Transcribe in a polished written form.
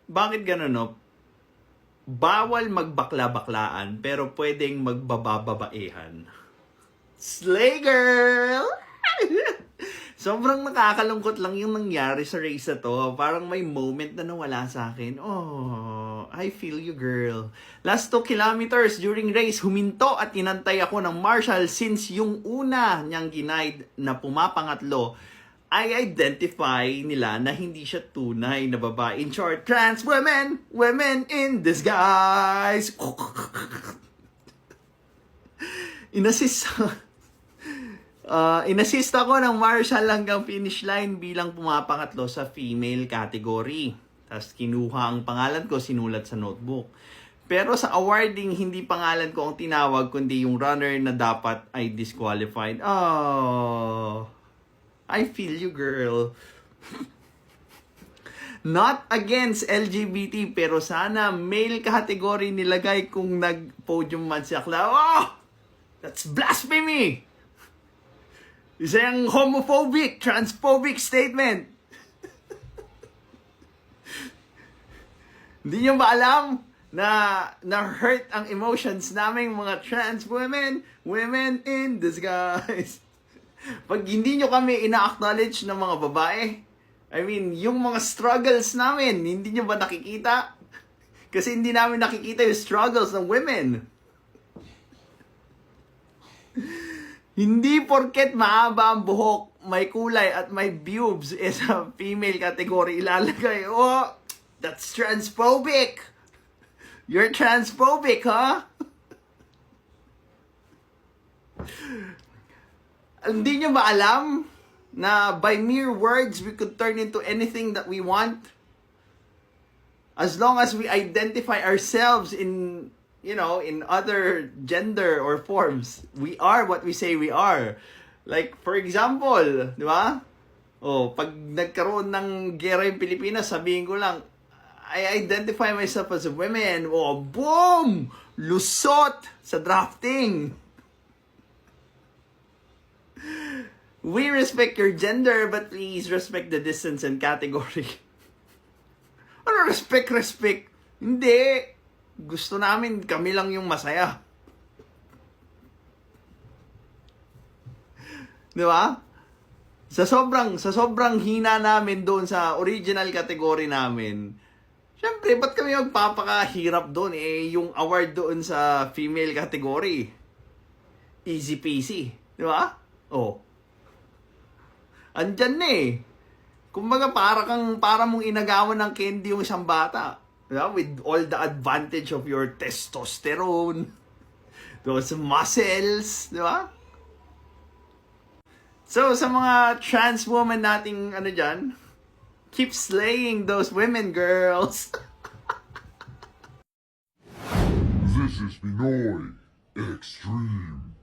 bakit ganun, no? Bawal magbakla-baklaan, pero pwedeng magbabababaehan. Slay girl! Sobrang nakakalungkot lang yung nangyari sa race na to. Parang may moment na nawala sa akin. Oh, I feel you, girl. Last 2 kilometers during race, huminto at inantay ako ng marshal since yung una niyang ginaid na pumapangatlo ay identify nila na hindi siya tunay na babae. In short, trans women, women in disguise. Inassist inassist ako ng marshal hanggang finish line bilang pumapangatlo sa female category. Tapos kinuha ang pangalan ko, sinulat sa notebook. Pero sa awarding, hindi pangalan ko ang tinawag, kundi yung runner na dapat ay disqualified. Oh, I feel you, girl. Not against LGBT, pero sana male category nilagay kung nag-podium man si Akla. Oh! That's blasphemy! Isa yung homophobic, transphobic statement. Hindi nyo ba alam na hurt ang emotions naming mga trans women, women in disguise. Pag hindi nyo kami ina-acknowledge ng mga babae, I mean, yung mga struggles namin, hindi nyo ba nakikita? Kasi hindi namin nakikita yung struggles ng women. Hindi porket mahaba ang buhok, may kulay at may pubes sa female category ilalagay. Oh, that's transphobic. You're transphobic, huh? Hindi nyo ba alam na by mere words we could turn into anything that we want? As long as we identify ourselves in, you know, in other gender or forms, we are what we say we are. Like, for example, di ba? Oh, pag nagkaroon ng gera yung Pilipinas, sabihin ko lang, I identify myself as a woman. Oh, boom! Lusot sa drafting. We respect your gender, but please respect the distance and category. Ano respect? Hindi. Gusto namin kami lang yung masaya. Di ba? Sa sobrang hina namin doon sa original category namin. Siyempre, ba't kami magpapakahirap doon? Eh, yung award doon sa female category. Easy peasy. Di ba? Oh. Andyan na eh. Kumbaga, para mong inagawan ng candy yung isang bata. Yeah, with all the advantage of your testosterone, those muscles, di ba? So, sa mga trans woman nating dyan, keep slaying those women, girls. This is Pinoy Extreme.